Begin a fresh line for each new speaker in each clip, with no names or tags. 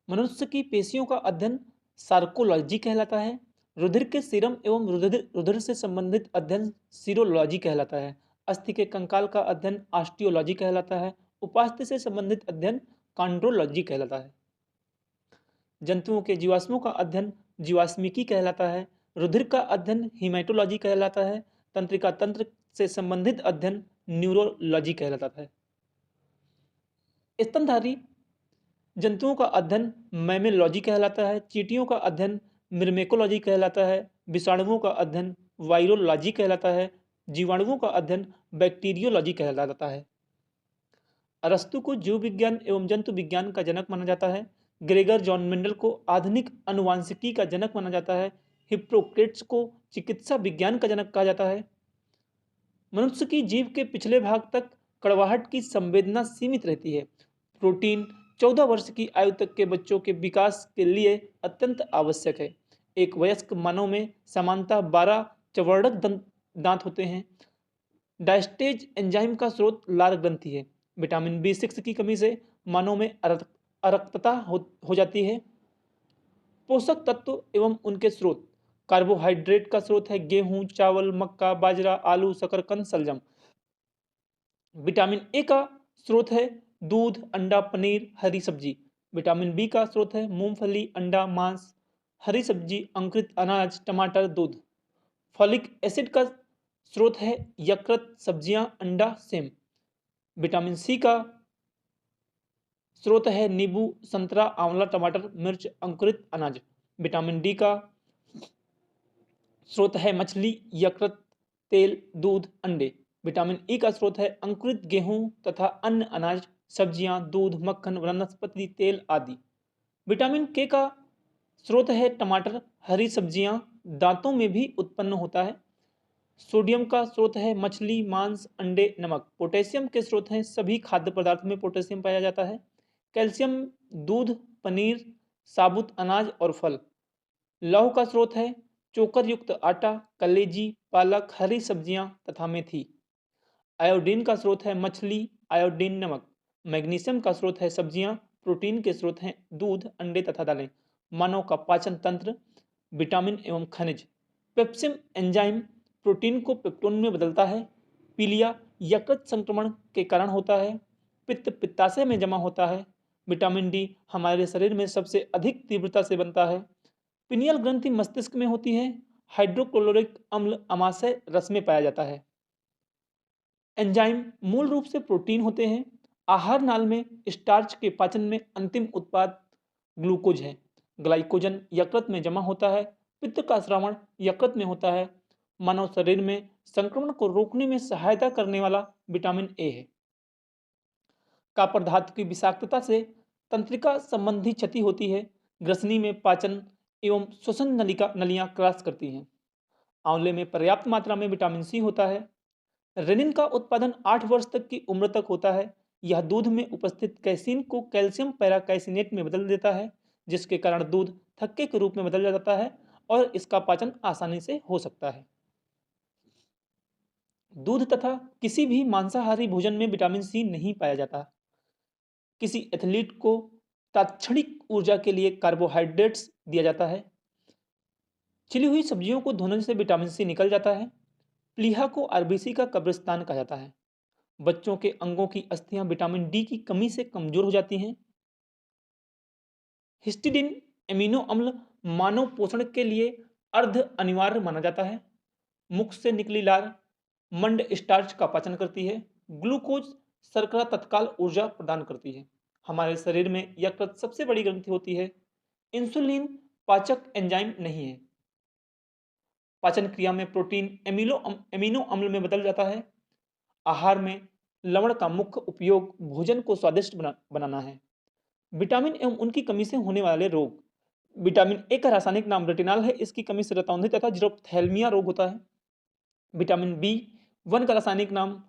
मनुष्य की पेशियों का अध्ययन सार्कोलॉजी कहलाता है। रुधिर के सीरम एवं रुधिर रुधिर से संबंधित अध्ययन सीरोलॉजी कहलाता है। अस्थि के कंकाल का अध्ययन ऑस्टियोलॉजी कहलाता है। उपास्थि से संबंधित अध्ययन कॉन्ड्रोलॉजी कहलाता है। जंतुओं के जीवाश्मों का अध्ययन जीवाश्मिकी कहलाता है। रुधिर का अध्ययन हीमेटोलॉजी कहलाता है। तंत्रिका तंत्र से संबंधित अध्ययन न्यूरोलॉजी कहलाता है। स्तनधारी जंतुओं का अध्ययन मैमेलॉजी कहलाता है। चींटियों का अध्ययन मिर्मेकोलॉजी कहलाता है। विषाणुओं का अध्ययन वायरोलॉजी कहलाता है। जीवाणुओं का अध्ययन बैक्टीरियोलॉजी कहलाता है। अरस्तु को जीव विज्ञान एवं जंतु विज्ञान का जनक माना जाता है। ग्रेगर जॉन मेंडल को आधुनिक अनुवांशिकी का जनक माना जाता है। हिप्पोक्रेट्स को चिकित्सा विज्ञान का जनक कहा जाता है। मनुष्य की जीभ के पिछले भाग तक कड़वाहट की संवेदना सीमित रहती है। प्रोटीन 14 वर्ष की आयु तक के बच्चों के विकास के लिए अत्यंत आवश्यक है। एक वयस्क मानव में सामान्यतः 12 चवर्णक दांत होते हैं। डायस्टेज एंजाइम का स्रोत लार ग्रंथि है। विटामिन B6 की कमी से मानव में अरक्तता हो जाती है। पोषक तत्व एवं उनके स्रोत। कार्बोहाइड्रेट का स्रोत है गेहूं, चावल, मक्का, बाजरा, आलू, शकरकंद, सलजम। विटामिन ए का स्रोत है दूध, अंडा, पनीर, हरी सब्जी। विटामिन बी का स्रोत है मूंगफली, अंडा, मांस, हरी सब्जी, अंकुरित अनाज, टमाटर, दूध। फॉलिक एसिड का स्रोत है यकृत, सब्जियां, अंडा, सेम। विटामिन सी का स्रोत है नींबू, संतरा, आंवला, टमाटर, मिर्च, अंकुरित अनाज। विटामिन डी का स्रोत है मछली, यकृत, तेल, दूध, अंडे। विटामिन ई का स्रोत है अंकुरित गेहूं तथा अन्य अनाज, सब्जियां, दूध, मक्खन, वनस्पति तेल आदि। विटामिन के का स्रोत है टमाटर, हरी सब्जियां, दांतों में भी उत्पन्न होता है। सोडियम का स्रोत है मछली, मांस, अंडे, नमक। पोटेशियम के स्रोत हैं सभी खाद्य पदार्थ में पोटेशियम पाया जाता है। कैल्शियम दूध, पनीर, साबुत अनाज और फल। लौह का स्रोत है चोकर युक्त आटा, कलेजी, पालक, हरी सब्जियां तथा मेथी। आयोडीन का स्रोत है मछली, आयोडीन, नमक। मैग्नीशियम का स्रोत है सब्जियां। प्रोटीन के स्रोत हैं दूध, अंडे तथा दालें। मानव का पाचन तंत्र, विटामिन एवं खनिज। पेप्सिम एंजाइम प्रोटीन को पेप्टोन में बदलता है। पीलिया यकृत संक्रमण के कारण होता है। पित्त पित्ताशय में जमा होता है। विटामिन डी हमारे शरीर में सबसे अधिक तीव्रता से बनता है। पिनियल ग्रंथि मस्तिष्क में होती है। हाइड्रोक्लोरिक अम्ल अमाशय रस में पाया जाता है। एंजाइम मूल रूप से प्रोटीन होते हैं। आहार नाल में स्टार्च के पाचन में अंतिम उत्पाद ग्लूकोज है। ग्लाइकोजन यकृत में जमा होता है। पित्त का श्रवण यकृत में होता है। मानव शरीर में संक्रमण को रोकने में सहायता करने वाला विटामिन ए है। कॉपर धातु की विषाक्तता से तंत्रिका संबंधी क्षति होती है। ग्रसनी में पाचन एवं श्वसन नलियां क्रॉस करती हैं। आंवले में पर्याप्त मात्रा में विटामिन सी होता है। रेनिन का उत्पादन 8 वर्ष तक की उम्र तक होता है। यह दूध में उपस्थित कैसीन को कैल्शियम पैराकाइसिनेट में बदल देता है, जिसके कारण दूध थक्के के रूप में बदल जाता है और इसका पाचन आसानी से हो सकता है। दूध तथा किसी भी मांसाहारी भोजन में विटामिन सी नहीं पाया जाता। किसी एथलीट को तात्क्षणिक ऊर्जा के लिए कार्बोहाइड्रेट्स दिया जाता है। छिली हुई सब्जियों को धोने से विटामिन सी निकल जाता है। प्लीहा को आरबीसी का कब्रिस्तान कहा जाता है। बच्चों के अंगों की अस्थियां विटामिन डी की कमी से कमजोर हो जाती हैं। हिस्टिडिन एमिनो अम्ल मानव पोषण के लिए अर्ध अनिवार्य माना जाता है। मुख से निकली लार मंड स्टार्च का पाचन करती है। ग्लूकोज शर्करा तत्काल ऊर्जा प्रदान करती है। हमारे शरीर में यकृत सबसे बड़ी ग्रंथि होती है। इंसुलिन पाचक एंजाइम नहीं है। पाचन क्रिया में प्रोटीन एमिनो अम्ल में बदल जाता है। आहार में लवण का मुख्य उपयोग भोजन को स्वादिष्ट बनाना है। विटामिन एवं उनकी कमी से होने वाले रोग। विटामिन ए का रासायनिक नाम रेटिनॉल है। इसकी कमी से रतौंधी तथा जीरोप्थेल्मिया रोग होता है। विटामिन B1 का रासायनिक नाम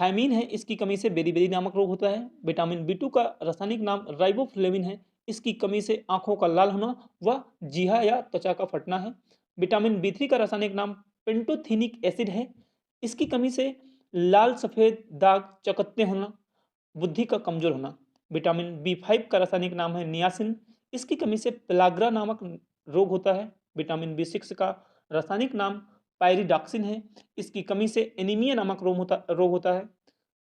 थायमीन है। इसकी कमी से बेरी-बेरी नामक रोग होता है। विटामिन B2 का रासायनिक नाम राइबोफ्लेविन है। इसकी कमी से आंखों का लाल होना व जीहा या त्वचा का फटना है। विटामिन B3 का रासायनिक नाम पेंटोथेनिक एसिड है। इसकी कमी से लाल सफेद दाग, चकत्ते होना, बुद्धि का कमजोर होना। विटामिन B5 का रासायनिक नाम है नियासिन। इसकी कमी से पेलाग्रा नामक रोग होता है। विटामिन B6 का रासायनिक नाम पायरिडॉक्सिन है। इसकी कमी से एनीमिया नामक रोग होता है।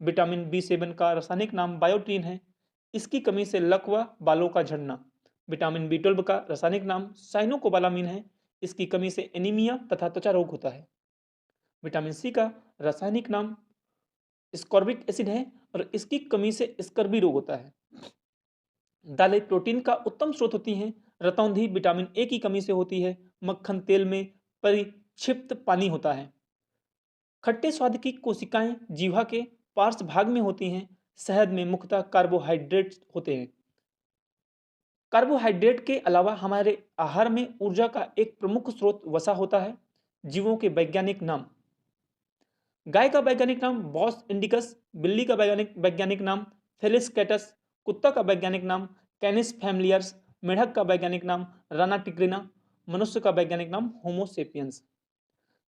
विटामिन B7 का रासायनिक नाम बायोटीन है। इसकी कमी से लकवा, बालों का झड़ना। विटामिन B12 का रासायनिक नाम साइनोकोबालामिन है। इसकी कमी से एनीमिया तथा त्वचा रोग होता है। विटामिन सी का रासायनिक नाम स्कॉर्बिक एसिड है और इसकी कमी से स्कर्वी रोग होता है। दालें प्रोटीन का उत्तम स्रोत होती हैं। रतौंधी विटामिन ए की कमी से होती है। मक्खन तेल में परिक्षिप्त पानी होता है। खट्टे स्वाद की कोशिकाएं जीवा के पार्श्व भाग में होती हैं। शहद में मुख्यतः कार्बोहाइड्रेट होते हैं। कार्बोहाइड्रेट के अलावा हमारे आहार में ऊर्जा का एक प्रमुख स्रोत वसा होता है। जीवों के वैज्ञानिक नाम। गाय का वैज्ञानिक नाम बॉस इंडिकस, बिल्ली का वैज्ञानिक नाम फेलिस कैटस, कुत्ता का वैज्ञानिक नाम कैनिस फैमिलियर्स, मेढक का वैज्ञानिक नाम राना टिग्रिना, मनुष्य का वैज्ञानिक नाम होमो सेपियंस।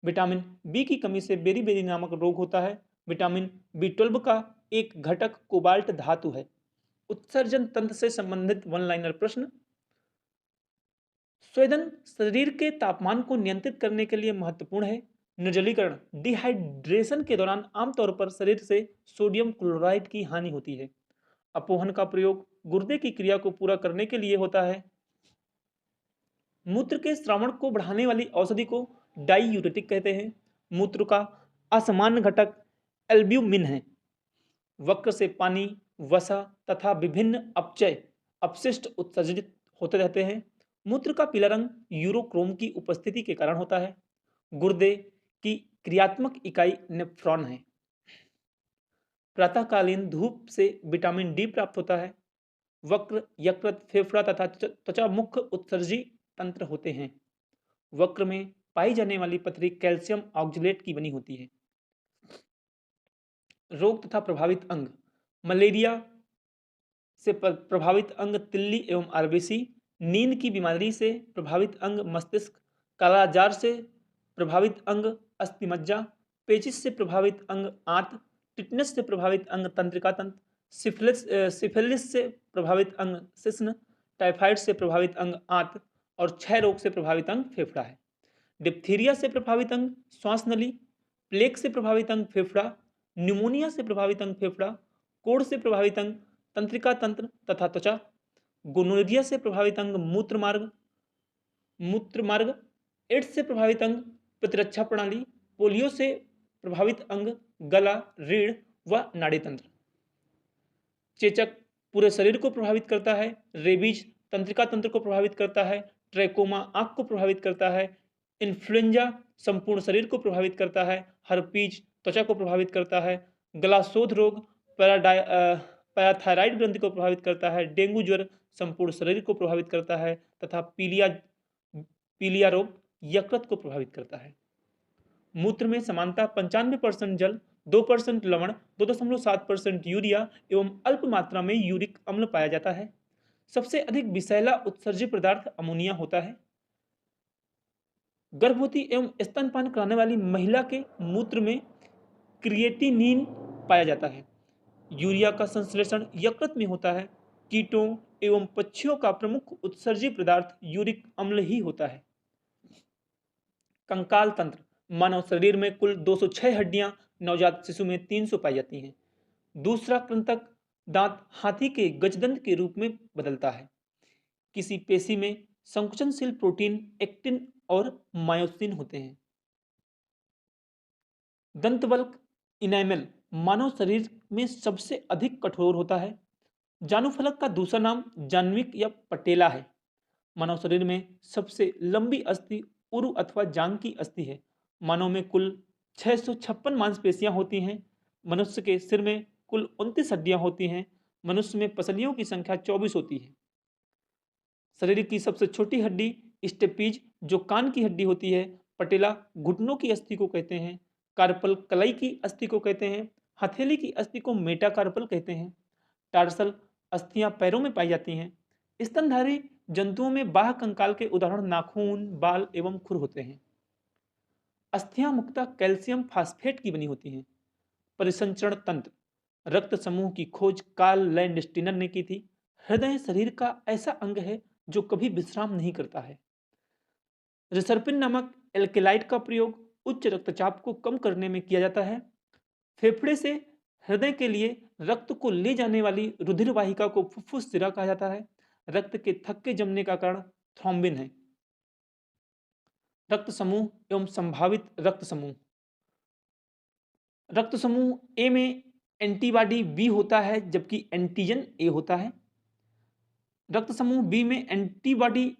विटामिन बी की कमी से बेरी नामक रोग होता है। विटामिन B12 का एक घटक कोबाल्ट धातु है। उत्सर्जन तंत्र से संबंधित वन लाइनर प्रश्न। स्वेदन शरीर के तापमान को नियंत्रित करने के लिए महत्वपूर्ण है। निर्जलीकरण डिहाइड्रेशन के दौरान आमतौर पर शरीर से सोडियम क्लोराइड की हानि होती है। अपोहन का प्रयोग गुर्दे की क्रिया को पूरा करने के लिए होता है। मूत्र के श्रावण को बढ़ाने वाली औषधि को डाईयूरेटिक कहते हैं। मूत्र का असामान्य घटक एल्ब्यूमिन है। वक्र से पानी, वसा तथा विभिन्न अपचय अपशिष्ट उत्सर्जित होते रहते हैं। मूत्र का पीला रंग यूरोक्रोम की उपस्थिति के कारण होता है। गुर्दे की क्रियात्मक इकाई नेफ्रॉन है। प्रातःकालीन धूप से विटामिन डी प्राप्त होता है। वक्र, यकृत, फेफड़ा तथा त्वचा मुख्य उत्सर्जी तंत्र होते हैं। वक्र में पाई जाने वाली पथरी कैल्शियम ऑक्जेलेट की बनी होती है। रोग तथा प्रभावित अंग। मलेरिया से प्रभावित अंग तिल्ली एवं आरबीसी। नींद की बीमारी से प्रभावित अंग मस्तिष्क। कालाजार से प्रभावित अंग अस्थिमज्जा। पेचिश से प्रभावित अंग आंत। टिटनेस से प्रभावित अंग तंत्रिका तंत्र। सिफिलिस से प्रभावित अंग शिश्न। टाइफाइड से प्रभावित अंग आंत और क्षय रोग से प्रभावित अंग फेफड़ा है। डिप्थीरिया से प्रभावित अंग श्वास नली। प्लेग से प्रभावित अंग फेफड़ा। न्यूमोनिया से प्रभावित अंग फेफड़ा। कोढ़ से प्रभावित अंग तंत्रिका तंत्र तथा त्वचा। गोनोरिया से प्रभावित अंग मूत्रमार्ग। एड्स से प्रभावित अंग प्रतिरक्षा प्रणाली। पोलियो से प्रभावित अंग गला, रीढ़ व नाड़ी तंत्र। चेचक पूरे शरीर को प्रभावित करता है। रेबीज तंत्रिका तंत्र को प्रभावित करता है। ट्रैकोमा आंख को प्रभावित करता है। इन्फ्लुएंजा संपूर्ण शरीर को प्रभावित करता है। हर्पीज त्वचा को प्रभावित करता है। गलाशोथ रोग पैराथायराइड ग्रंथि को प्रभावित करता है। डेंगू ज्वर संपूर्ण शरीर को प्रभावित करता है तथा पीलिया रोग यकृत को प्रभावित करता है। मूत्र में समानता 95% जल, 2% लवण, 2.7% यूरिया एवं अल्प मात्रा में यूरिक अम्ल पाया जाता है। सबसे अधिक विषैला उत्सर्जित पदार्थ अमोनिया होता है। गर्भवती एवं स्तनपान कराने वाली महिला के मूत्र में क्रिएटिनिन पाया जाता है। यूरिया का संश्लेषण यकृत में होता है। कीटों एवं पक्षियों का प्रमुख उत्सर्जित पदार्थ यूरिक अम्ल ही होता है। कंकाल तंत्र। मानव शरीर में कुल 206 हड्डियां, नवजात शिशु में 300 पाई जाती हैं। दूसरा कृंतक दांत हाथी के गजदंत के रूप में बदलता है। किसी पेशी में संकुचनशील प्रोटीन एक्टिन और मायोसिन होते हैं। दंतवल्क इनैमल मानव शरीर में सबसे अधिक कठोर होता है। जानुफलक का दूसरा नाम जान्विक या पटेला है। मानव शरीर में सबसे लंबी अस्थि उरु अथवा जांग की अस्थि है। मानव में कुल 656 मांसपेशियां होती हैं। मनुष्य के सिर में कुल 29 हड्डियां होती हैं। मनुष्य में पसलियों की संख्या 24 होती है। शरीर की सबसे छोटी हड्डी स्टेपीज जो कान की हड्डी होती है। पटेला घुटनों की अस्थि को कहते हैं। कार्पल कलाई की अस्थि को कहते हैं। हथेली की अस्थि को मेटाकार्पल कहते हैं। टार्सल अस्थियां पैरों में पाई जाती हैं। स्तनधारी जंतुओं में बाह्य कंकाल के उदाहरण नाखून, बाल एवं खुर होते हैं। अस्थियां मुख्यतः कैल्शियम फास्फेट की बनी होती हैं। परिसंचरण तंत्र। रक्त समूह की खोज कार्ल लैंडस्टीनर ने की थी। हृदय शरीर का ऐसा अंग है जो कभी विश्राम नहीं करता है। रिसर्पिन नामक एल्केलाइड का प्रयोग उच्च रक्तचाप को कम करने में किया जाता है। फेफड़े से हृदय के लिए रक्त को ले जाने वाली रुधिर वाहिका को फुफ्फुस सिरा कहा जाता है। रक्त के थक्के के जमने का कारण थ्रोम्बिन है। रक्त समूह एवं संभावित रक्त समूह। रक्त समूह ए में एंटीबॉडी बी होता है जबकि एंटीजन ए होता है। रक्त समूह बी में एंटीबॉडी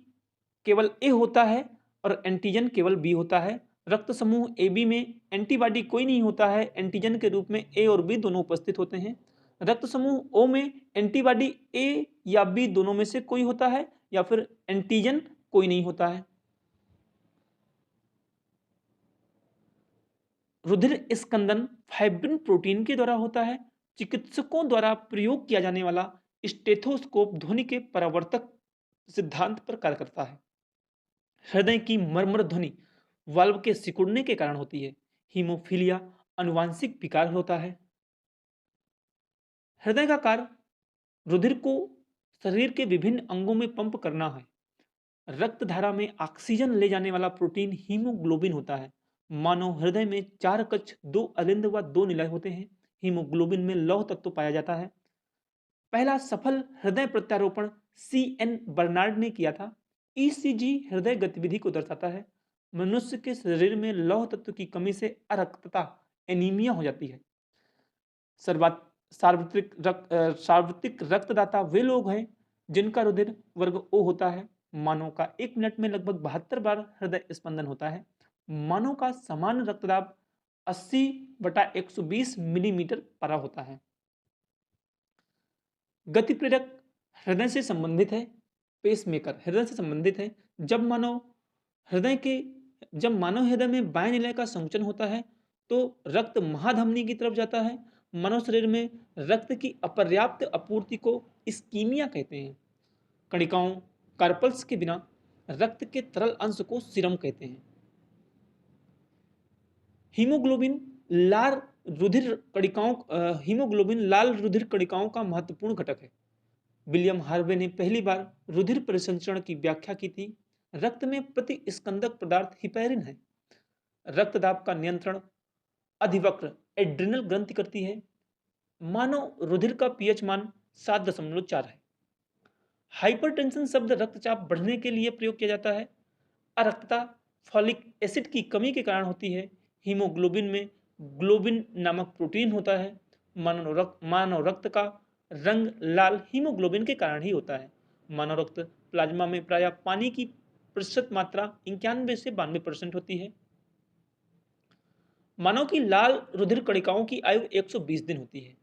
केवल ए होता है और एंटीजन केवल बी होता है। रक्त समूह ए बी में एंटीबॉडी कोई नहीं होता है, एंटीजन के रूप में ए और बी दोनों उपस्थित होते हैं। रक्त समूह ओ में एंटीबॉडी ए या बी दोनों में से कोई होता है या फिर एंटीजन कोई नहीं होता है। रुधिर स्कंदन फाइब्रिन प्रोटीन के द्वारा होता है। चिकित्सकों द्वारा प्रयोग किया जाने वाला स्टेथोस्कोप ध्वनि के परावर्तक सिद्धांत पर कार्य करता है। हृदय की मर्मर ध्वनि वाल्व के सिकुड़ने के कारण होती है। हीमोफीलिया आनुवांशिक विकार होता है। हृदय का कार्य रुधिर को शरीर के विभिन्न अंगों में पंप करना है। रक्त धारा में ऑक्सीजन ले जाने वाला प्रोटीन हीमोग्लोबिन होता है। मानव हृदय में 4 कक्ष, 2 अलिंद व 2 निलय होते हैं। हीमोग्लोबिन में लौह तत्व पाया जाता है। पहला सफल हृदय प्रत्यारोपण CN बर्नार्ड ने किया था। ECG हृदय गतिविधि को दर्शाता है। मनुष्य के शरीर में लौह तत्व की कमी से अरक्तता एनीमिया हो जाती है। सार्वत्रिक रक्तदाता वे लोग हैं जिनका रुधिर वर्ग O होता है। मानव का 1 मिनट में लगभग 72 बार हृदय स्पंदन होता है। मानव का सामान्य रक्तदाब 80/120 मिलीमीटर पारा होता है। गति प्रेरक हृदय से संबंधित है। पेसमेकर हृदय से संबंधित है। जब मानव हृदय में बाएं निलय का संकुचन होता है तो रक्त महाधमनी की तरफ जाता है। मानव शरीर में रक्त की अपर्याप्त आपूर्ति को इस्कीमिया कहते हैं। कणिकाओं कार्पल्स के बिना रक्त के तरल अंश को सीरम कहते हैं। हीमोग्लोबिन लाल रुधिर कणिकाओं का महत्वपूर्ण घटक है। विलियम हार्वे ने पहली बार रुधिर परिसंचरण की व्याख्या की थी। रक्त में प्रतिस्कंदक पदार्थ हिपैरिन है। रक्तदाब का नियंत्रण अधिवक्र एड्रिनल ग्रंथि करती है। मानव रुधिर का पीएच मान 7.4 है। हाइपरटेंशन शब्द रक्तचाप बढ़ने के लिए प्रयोग किया जाता है। अरक्तता फॉलिक एसिड की कमी के कारण होती है। हीमोग्लोबिन में ग्लोबिन नामक प्रोटीन होता है। मानव रक्त का रंग लाल हीमोग्लोबिन के कारण ही होता है। मानव रक्त प्लाज्मा में प्रायः पानी की प्रतिशत मात्रा 91 से 92% होती है। मानव की लाल रुधिर कणिकाओं की आयु 120 दिन होती है।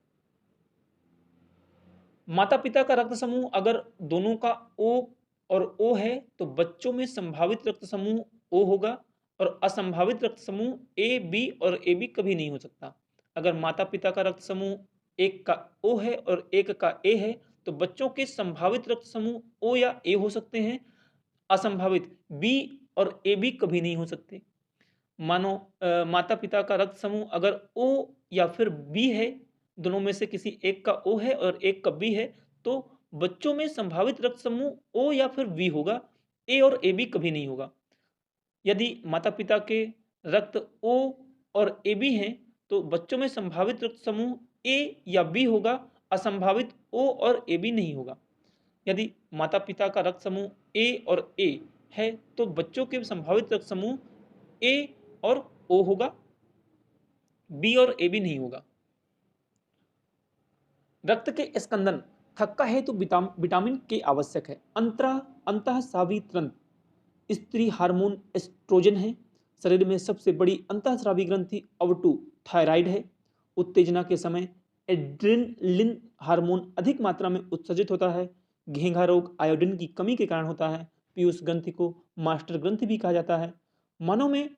माता पिता का रक्त समूह अगर दोनों का O और O है तो बच्चों में संभावित रक्त समूह O होगा और असंभावित रक्त समूह A, B और AB कभी नहीं हो सकता। अगर माता पिता का रक्त समूह एक का O है और एक का A है तो बच्चों के संभावित रक्त समूह O या A हो सकते हैं। असंभावित B और AB कभी नहीं हो सकते। मानो माता पिता का रक्त समूह अगर O या फिर B है, दोनों में से किसी एक का O है और एक का B है, तो बच्चों में संभावित रक्त समूह O या फिर B होगा। A और AB कभी नहीं होगा। यदि माता पिता के रक्त O और AB हैं तो बच्चों में संभावित रक्त समूह A या B होगा। असंभावित O और AB नहीं होगा। यदि माता पिता का रक्त समूह A और A है तो बच्चों के संभावित रक्त समूह A और O होगा, B और AB नहीं होगा। रक्त के स्कंदन थक्का है तो विटामिन के आवश्यक है। अंतःस्रावी तंत्र स्त्री हार्मोन एस्ट्रोजन है। शरीर में सबसे बड़ी अंतःस्रावी ग्रंथि अवटु थायराइड है। उत्तेजना के समय एड्रेनलिन हार्मोन अधिक मात्रा में उत्सर्जित होता है। घेंघा रोग आयोडीन की कमी के कारण होता है। पीयूष ग्रंथि को मास्टर ग्रंथि भी कहा जाता है। मानव में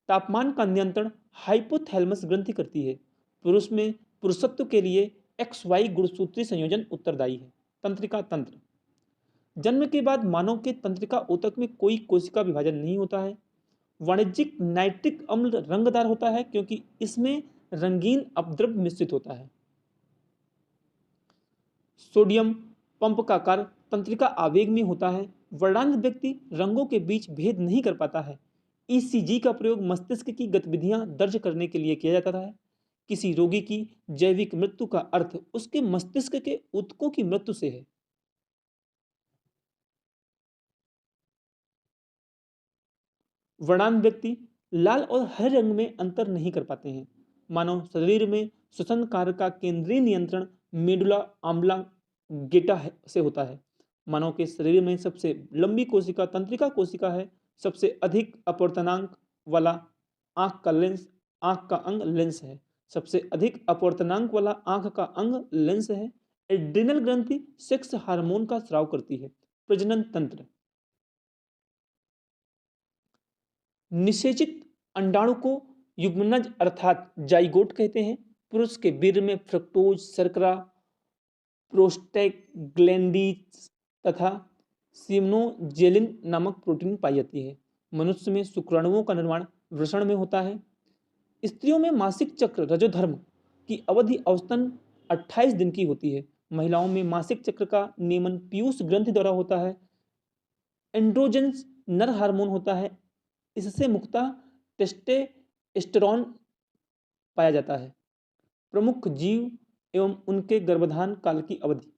तापमान का नियंत्रण हाइपोथैलेमस ग्रंथि करती है। पुरुष में पुरुषत्व के लिए XY गुणसूत्री संयोजन उत्तरदायी है। तंत्रिका तंत्र जन्म के बाद मानव के तंत्रिका ऊतक में कोई कोशिका विभाजन नहीं होता है। वाणिज्यिक नाइट्रिक अम्ल रंगदार होता है क्योंकि इसमें रंगीन अपद्रव्य मिश्रित होता है। सोडियम पंप का कार्य तंत्रिका आवेग में होता है। वर्णांध व्यक्ति रंगों के बीच भेद नहीं कर पाता है। ईसीजी का प्रयोग मस्तिष्क की गतिविधियां दर्ज करने के लिए किया जाता है। किसी रोगी की जैविक मृत्यु का अर्थ उसके मस्तिष्क के ऊतकों की मृत्यु से है। वर्णांध व्यक्ति लाल और हरे रंग में अंतर नहीं कर पाते हैं। मानव शरीर में श्वसन कार्य का केंद्रीय नियंत्रण मेडुला ऑब्लांगेटा से होता है। मानव के शरीर में सबसे लंबी कोशिका तंत्रिका कोशिका है। सबसे अधिक अपवर्तनांक वाला आंख का अंग लेंस है। सबसे अधिक अपवर्तनांक वाला आंख का अंग लेंस है। एड्रिनल ग्रंथि सेक्स हार्मोन का स्राव करती है। प्रजनन तंत्र, निषेचित अंडाणु को युग्मनज अर्थात जाइगोट कहते हैं। पुरुष के वीर्य में फ्रक्टोज, शर्करा, प्रोस्टैग्लैंडिन्स तथा सिम्नोजेलिन नामक प्रोटीन पाई जाती है। मनुष्य में शुक्राणुओं का निर्माण वृषण में होता है। स्त्रियों में मासिक चक्र रजोधर्म की अवधि औसतन 28 दिन की होती है। महिलाओं में मासिक चक्र का नियमन पीयूष ग्रंथि द्वारा होता है। एंड्रोजन्स नर हार्मोन होता है। इससे मुख्यतः टेस्टोस्टेरोन पाया जाता है। प्रमुख जीव एवं उनके गर्भाधान काल की अवधि,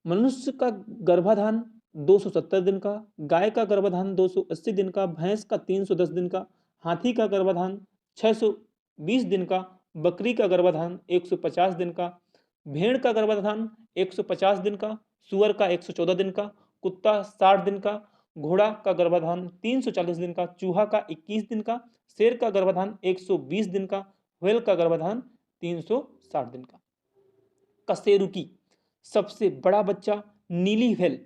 मनुष्य का गर्भाधान 270 दिन का, गाय का गर्भाधान 280 दिन का, भैंस का 310 दिन का, हाथी का गर्भाधान 620 दिन का, बकरी का गर्भाधान 150 दिन का, भेड़ का गर्भाधान 150 दिन का, सुअर का 114 दिन का, कुत्ता 60 दिन का, घोड़ा का गर्भाधान 340 दिन का, चूहा का 21 दिन का, शेर का गर्भाधान 120 दिन का, व्हेल का गर्भाधान 360 दिन का। कशेरुकी सबसे बड़ा बच्चा नीली व्हेल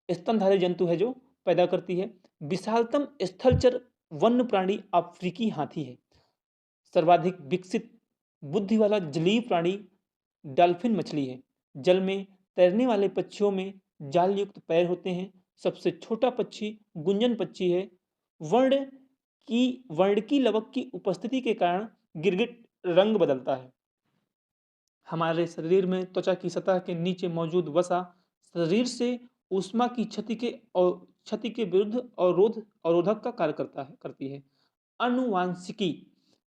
स्तनधारी जंतु है जो पैदा करती है। विशालतम स्थलचर वन्य प्राणी अफ्रीकी हाथी है। सर्वाधिक विकसित बुद्धि वाला जलीय प्राणी डॉल्फिन मछली है। जल में तैरने वाले पक्षियों में जाल युक्त पैर होते हैं। सबसे छोटा पक्षी गुंजन पक्षी है। वर्णकी लवक की उपस्थिति के कारण गिरगिट रंग बदलता है। हमारे शरीर में त्वचा की सतह के नीचे मौजूद वसा शरीर से ऊष्मा की क्षति के विरुद्ध अवरोधक का कार्य करती है।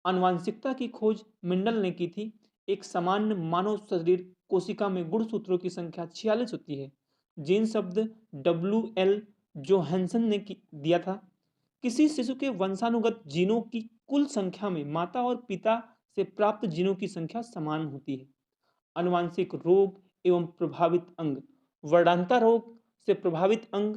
आनुवांशिकता की खोज मेंडल ने की थी। एक सामान्य मानव शरीर कोशिका में गुणसूत्रों की संख्या 46 होती है। जीन शब्द WL जोहानसन ने दिया था। किसी शिशु के वंशानुगत जीनों की कुल संख्या में माता और पिता से प्राप्त जीनों की संख्या समान होती है। आनुवांशिक रोग एवं प्रभावित अंग, वर्णांता रोग से प्रभावित अंग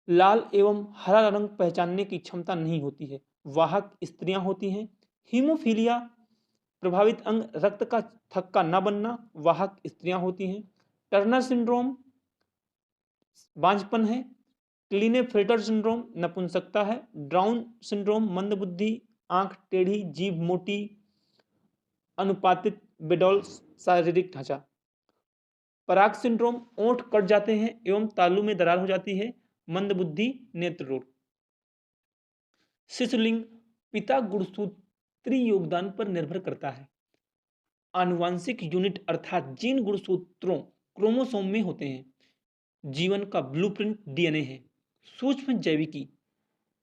लाल एवं हरा रंग पहचानने की क्षमता नहीं होती है। वाहक स्त्रियां होती हैं। हीमोफीलिया प्रभावित अंग रक्त का थक्का न बनना, वाहक स्त्रियां होती हैं। टर्नर सिंड्रोम बांझपन है। क्लीनेफेल्टर सिंड्रोम नपुंसकता है। डाउन सिंड्रोम मंदबुद्धि, आंख टेढ़ी, जीभ मोटी, अनुपातित बेडौल शारीरिक ढांचा। पराग सिंड्रोम ओंठ कट जाते हैं एवं तालू में दरार हो जाती है। मंदबुद्धि, नेत्र रोग। शिशुलिंग पिता गुणसूत्री योगदान पर निर्भर करता है। आनुवांशिक यूनिट अर्थात जीन गुणसूत्रों क्रोमोसोम में होते हैं। जीवन का ब्लूप्रिंट DNA है। सूक्ष्म जैविकी,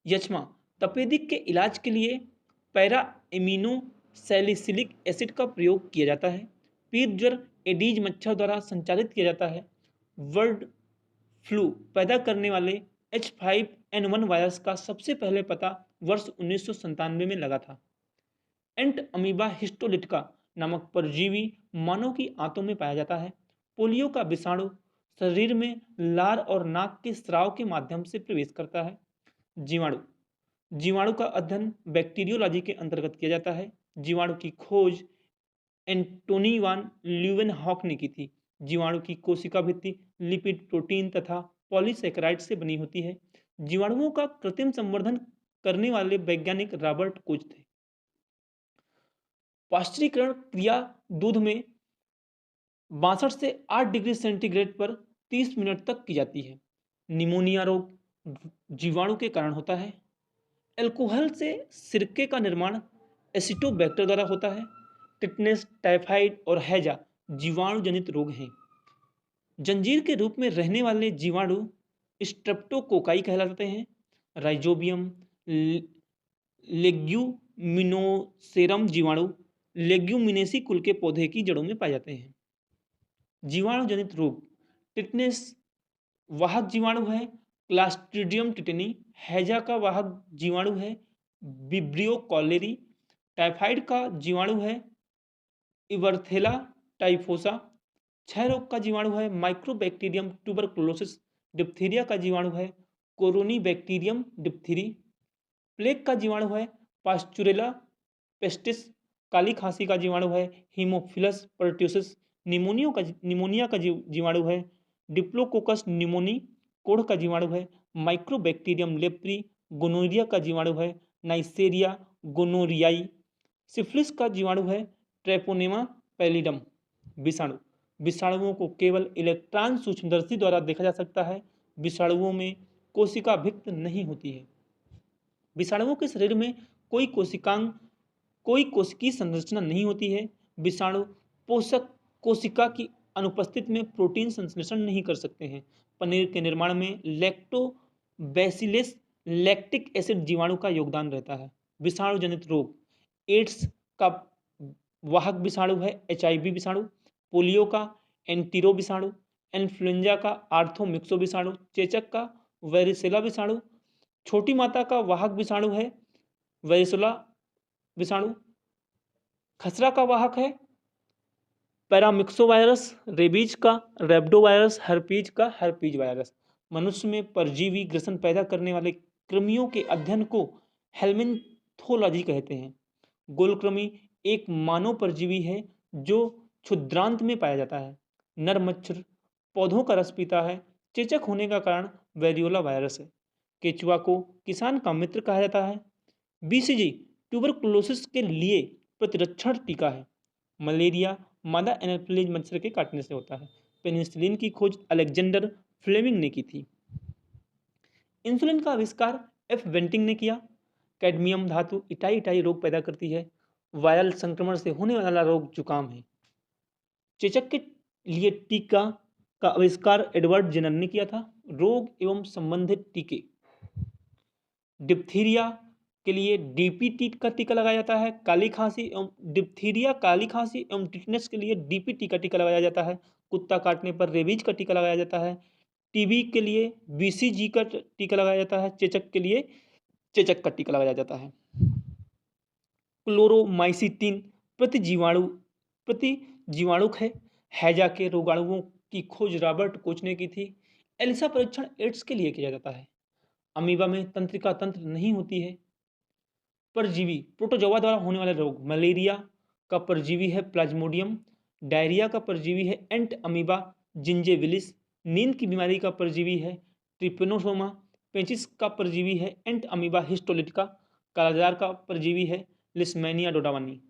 यक्ष्मा तपेदिक के इलाज के लिए पैरा एमिनो सैलिसिलिक एसिड का प्रयोग किया जाता है। पीत ज्वर एडीज मच्छर द्वारा संचालित किया जाता है। बर्ड फ्लू पैदा करने वाले H5N1 वायरस का सबसे पहले पता वर्ष 1997 में लगा था। एंट अमीबा हिस्टोलिटिका नामक परजीवी मानव की आंतों में पाया जाता है। पोलियो का विषाणु शरीर में लार और नाक के स्राव के माध्यम से प्रवेश करता है। जीवाणु का अध्ययन बैक्टीरियोलॉजी के अंतर्गत किया जाता है। जीवाणु की खोज एंटोनी वान ल्यूवेनहॉक ने की थी। जीवाणु की कोशिका भित्ति लिपिड, प्रोटीन तथा पॉलीसेकेराइड से बनी होती है। जीवाणुओं का कृत्रिम संवर्धन करने वाले वैज्ञानिक रॉबर्ट कोच थे। पाश्चुरीकरण क्रिया दूध में 62 से 8 डिग्री सेंटीग्रेड पर 30 मिनट तक की जाती है। निमोनिया रोग जीवाणु के कारण होता है। अल्कोहल से सिरके का निर्माण एसिटोबैक्टर द्वारा होता है। टिटनेस, टाइफाइड और हैजा जीवाणु जनित रोग हैं। जंजीर के रूप में रहने वाले जीवाणु स्ट्रेप्टोकोकाई कहलाते हैं। राइजोबियम लेग्यूमिनोसेरम जीवाणु लेग्यूमिनेसी कुल के पौधे की जड़ों में पाए जाते हैं। जीवाणु जनित रोग, टिटनेस वाहक जीवाणु है क्लास्ट्रीडियम टिटेनी, हैजा का वाहक जीवाणु है विब्रियो कॉलेरी, टाइफाइड का जीवाणु है इवर्थेला टाइफोसा, क्षय रोग का जीवाणु है माइक्रोबैक्टीरियम ट्यूबरकुलोसिस, डिप्थीरिया का जीवाणु है कोरोनी बैक्टीरियम डिप्थीरी, प्लेग का जीवाणु है पास्चुरेला पेस्टिस, काली खांसी का जीवाणु है हीमोफिलस परट्यूसिस, निमोनिया का जीवाणु है डिप्लोकोकस निमोनी, कोढ़ का जीवाणु है माइक्रोबैक्टीरियम लेप्री, गोनोरिया का जीवाणु है नाइसेरिया गोनोरियाई, सिफिलिस का जीवाणु है ट्रेपोनेमा पैलिडम। विषाणु, विषाणुओं को केवल इलेक्ट्रॉन सूक्ष्मदर्शी द्वारा देखा जा सकता है। विषाणुओं में कोशिका भित्त नहीं होती है। विषाणुओं के शरीर में कोई कोशिकीय संरचना नहीं होती है। विषाणु पोषक कोशिका की अनुपस्थिति में प्रोटीन संश्लेषण नहीं कर सकते हैं। पनीर के निर्माण में लैक्टोबैसिलस लैक्टिक एसिड जीवाणु का योगदान रहता है। विषाणु जनित रोग, एड्स का वाहक विषाणु है HIV विषाणु, पोलियो का एंटीरो विषाणु, इन्फ्लुएंजा का आर्थोमिक्सो विषाणु, चेचक का वेरिसेला विषाणु, छोटी माता का वाहक विषाणु है वेरिसोला विषाणु, खसरा का वाहक है पैरामिक्सो वायरस, रेबीज का रेब्डो वायरस, हर्पीज का हर्पीज वायरस। मनुष्य में परजीवी ग्रसन पैदा करने वाले कृमियों के अध्ययन को हेल्मिन्थोलॉजी कहते हैं। गोलकृमि एक मानव परजीवी है जो क्षुद्रांत में पाया जाता है। नर मच्छर पौधों का रस पीता है। चेचक होने का कारण वेरियोला वायरस है। केचुआ को किसान का मित्र कहा जाता है। BCG ट्यूबरकुलोसिस के लिए प्रतिरक्षण टीका है। मलेरिया मादा एनाफिलीज मच्छर के काटने से होता है। पेनिसिलिन की खोज अलेक्जेंडर फ्लेमिंग ने की थी। इंसुलिन का आविष्कार F वेंटिंग ने किया। कैडमियम धातु इटाई रोग पैदा करती है। वायरल संक्रमण से होने वाला रोग जुकाम है। चेचक के लिए टीका का आविष्कार एडवर्ड जेनर ने किया था। रोग एवं संबंधित टीके, डिप्थीरिया के लिए DPT का टीका लगाया जाता है। काली खांसी एवं डिप्थीरिया, काली खांसी एवं टिटनेस के लिए DPT का टीका लगाया जाता है। कुत्ता काटने पर रेबीज का टीका लगाया जाता है। TB के लिए BCG का टीका लगाया जाता है। चेचक के लिए चेचक का टीका लगाया जाता है। क्लोरोमाइसिटिन प्रतिजीवाणुक है। हैजा के रोगाणुओं की खोज रॉबर्ट कोच ने की थी। एलिसा परीक्षण एड्स के लिए किया जाता है। अमीबा में तंत्रिका तंत्र नहीं होती है। परजीवी, प्रोटोजोआ द्वारा होने वाले रोग, मलेरिया का परजीवी है प्लाज्मोडियम, डायरिया का परजीवी है एंट अमीबा जिंजेविलिस, नींद की बीमारी का परजीवी है ट्रिपेनोसोमा, पेचिस का परजीवी है एंट अमीबा हिस्टोलिटिका, कालाजार का परजीवी है लिस्मेनिया डोडावानी।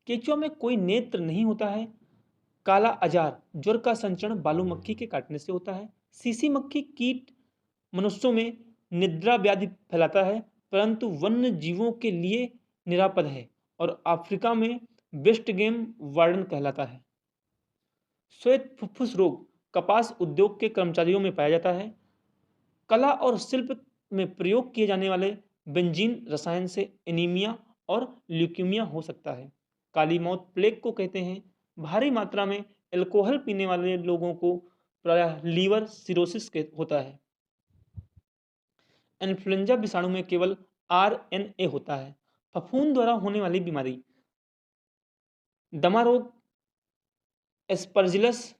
केचुआ में कोई नेत्र नहीं होता है। काला अजार ज्वर का संचरण बालू मक्खी के काटने से होता है। सीसी मक्खी कीट मनुष्यों में निद्रा व्याधि फैलाता है, परंतु वन्य जीवों के लिए निरापद है और अफ्रीका में वेस्ट गेम वार्डन कहलाता है। श्वेत फुफ्फुस रोग कपास उद्योग के कर्मचारियों में पाया जाता है। कला और शिल्प में प्रयोग किए जाने वाले बेंजीन रसायन से एनीमिया और ल्यूकीमिया हो सकता है। काली मौत प्लेग को कहते हैं। भारी मात्रा में अल्कोहल पीने वाले लोगों को प्रायः लीवर सिरोसिस होता है। इन्फ्लुएंजा विषाणु में केवल RNA होता है। फफूंद द्वारा होने वाली बीमारी, दमा रोग एस्परजिलस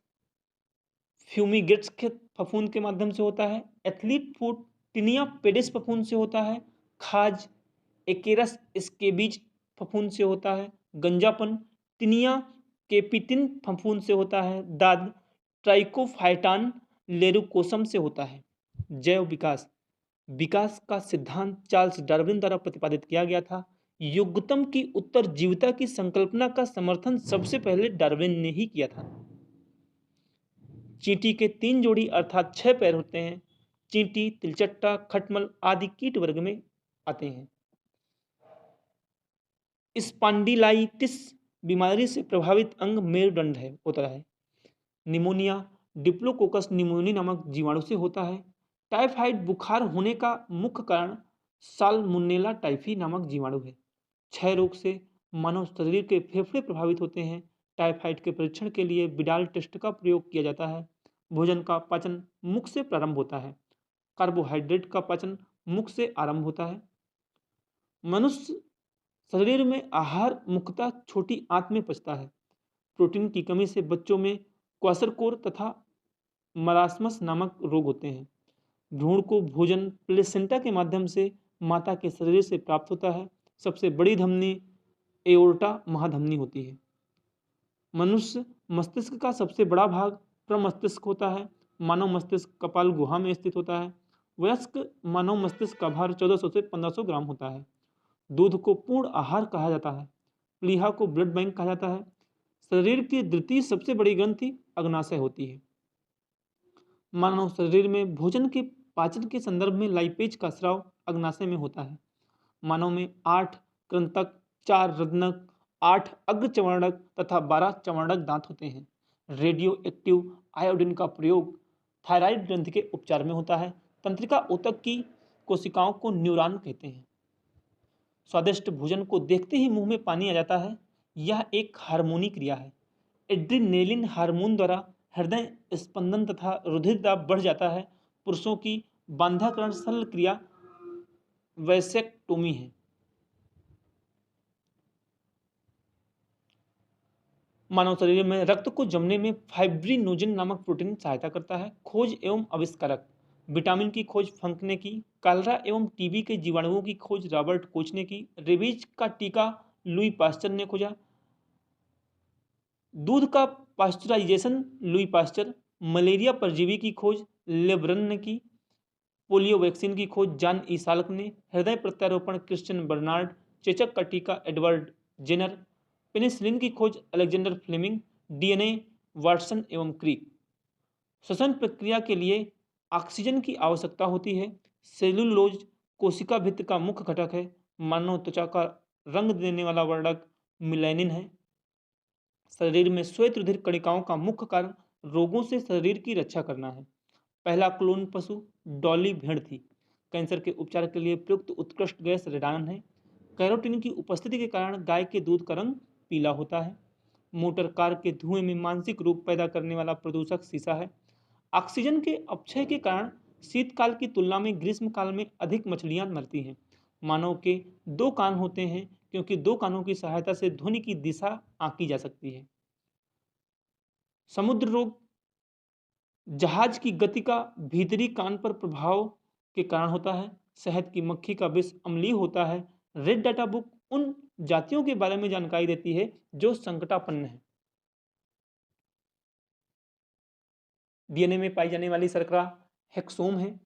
फ्यूमिगेट्स के फफूंद के माध्यम से होता है। एथलीट फूट टिनिया पेडिस फफूंद से होता है। खाज एकेरस स्केबीज फफूंद से होता है। गंजापन टिनिया केपिटिन फफूंद से होता है। दाद ट्राइकोफाइटान लेरुकोसम से होता है। जैव विकास, विकास का सिद्धांत चार्ल्स डार्विन द्वारा प्रतिपादित किया गया था। युग्मतम की उत्तरजीविता की संकल्पना का समर्थन सबसे पहले डार्विन ने ही किया था। चींटी के 3 जोड़ी अर्थात 6 पैर होते हैं। चींटी, तिलचट्टा, खटमल आदि कीट वर्ग में आते हैं। स्पॉन्डिलाइटिस बीमारी से प्रभावित अंग मेरुदंड होता है। निमोनिया डिप्लोकोकस निमोनी नामक जीवाणु से होता है। टाइफाइड बुखार होने का मुख्य कारण साल्मोनेला टाइफी नामक जीवाणु है। क्षय रोग से मानव शरीर के फेफड़े प्रभावित होते हैं। टाइफाइड के परीक्षण के लिए बिडाल टेस्ट का प्रयोग किया जाता है। भोजन का पाचन मुख से प्रारंभ होता है। कार्बोहाइड्रेट का पाचन मुख से आरंभ होता है। मनुष्य शरीर में आहार मुख्यतः छोटी आंत में पचता है। प्रोटीन की कमी से बच्चों में क्वाशरकोर तथा मरासमस नामक रोग होते हैं। भ्रूण को भोजन प्लेसेंटा के माध्यम से माता के शरीर से प्राप्त होता है। सबसे बड़ी धमनी एओर्टा महाधमनी होती है। मनुष्य मस्तिष्क का सबसे बड़ा भाग प्रमस्तिष्क होता है। मानव मस्तिष्क कपाल गुहा में स्थित होता है। वयस्क मानव मस्तिष्क का भार 1400 से 1500 ग्राम होता है। दूध को पूर्ण आहार कहा जाता है। प्लीहा को ब्लड बैंक कहा जाता है। शरीर की द्वितीय सबसे बड़ी ग्रंथि अग्नाशय होती है। मानव शरीर में भोजन के पाचन के संदर्भ में लाइपेज का स्राव अग्नाशय में होता है। मानव में 8 कृंतक, 4 रत्नक, 8 अग्रचर्वणक तथा 12 चर्वणक दांत होते हैं। रेडियो एक्टिव आयोडीन का प्रयोग थायराइड ग्रंथि के उपचार में होता है। तंत्रिका ऊतक की कोशिकाओं को न्यूरॉन कहते हैं। स्वादिष्ट भोजन को देखते ही मुंह में पानी आ जाता है। यह एक हार्मोनी क्रिया है। एड्रीनेलिन हार्मोन द्वारा हृदय स्पंदन तथा रुधिर दाब बढ़ जाता है। पुरुषों की बांधाकरण शल्य क्रिया वैसेक्टोमी है। मानव शरीर में रक्त को जमने में फाइब्रिनोजन नामक प्रोटीन सहायता करता है। खोज एवं आविष्कारक विटामिन की खोज फंक ने की। कालरा एवं टीबी के जीवाणुओं की खोज रॉबर्ट कोच ने की। रेबीज का टीका लुई पास्चर ने खोजा। दूध का पास्चराइजेशन लुई पास्चर। मलेरिया परजीवी की खोज लेब्रन ने की। पोलियो वैक्सीन की खोज जॉन ई साल्क ने। हृदय प्रत्यारोपण क्रिश्चियन बर्नार्ड। चेचक का टीका एडवर्ड जेनर। पेनिसिलिन की खोज अलेक्जेंडर फ्लेमिंग। डीएनए वाटसन एवं क्रीक। श्वसन प्रक्रिया के लिए ऑक्सीजन की आवश्यकता होती है। सेलुलोज कोशिका भित्ति का मुख्य घटक है। मानव त्वचा का रंग देने वाला वर्णक मिलेनिन है। शरीर में श्वेत रुधिर कणिकाओं का मुख्य कारण रोगों से शरीर की रक्षा करना है। पहला क्लोन पशु डॉली भेड़ थी। कैंसर के उपचार के लिए प्रयुक्त उत्कृष्ट गैस रेडान है। कैरोटीन की उपस्थिति के कारण गाय के दूध का रंग पीला होता है। मोटर कार के धुएं में मानसिक रोग पैदा करने वाला प्रदूषक शीशा है। ऑक्सीजन के अपक्षय के कारण शीतकाल की तुलना में ग्रीष्म काल में अधिक मछलियां मरती हैं। मानव के 2 कान होते हैं क्योंकि 2 कानों की सहायता से ध्वनि की दिशा आंकी जा सकती है। समुद्र रोग जहाज की गति का भीतरी कान पर प्रभाव के कारण होता है। शहद की मक्खी का विष अम्लीय होता है। रेड डाटा बुक उन जातियों के बारे में जानकारी देती है जो संकटापन्न है। डीएनए में पाई जाने वाली शर्करा हेक्सोम है।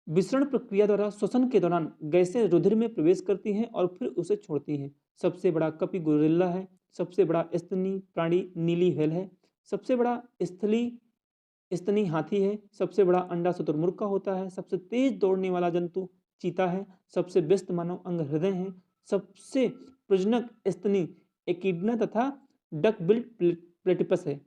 विसरण प्रक्रिया द्वारा श्वसन के दौरान गैसें रुधिर में प्रवेश करती हैं और फिर उसे छोड़ती हैं। सबसे बड़ा कपी गोरिल्ला है। सबसे बड़ा स्तनी प्राणी नीली व्हेल है। सबसे बड़ा स्तनी हाथी है। सबसे बड़ा अंडा शुतुरमुर्ग का होता है। सबसे तेज दौड़ने वाला जंतु चीता है। सबसे व्यस्त मानव अंग हृदय है। सबसे प्रजनक स्तनी एकिडना तथा डक बिल्ड प्लेटिपस है।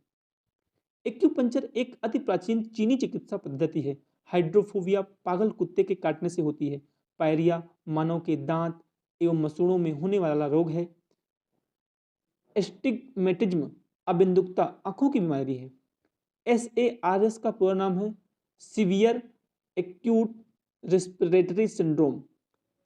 एक्यूपंक्चर एक अति प्राचीन चीनी चिकित्सा पद्धति है। हाइड्रोफोबिया पागल कुत्ते के काटने से होती है। पायरिया मानव के दांत एवं मसूड़ों में होने वाला रोग है। एस्टिग्मेटिज्म अबिंदुकता आंखों की बीमारी है। SARS का पूरा नाम है severe acute respiratory syndrome.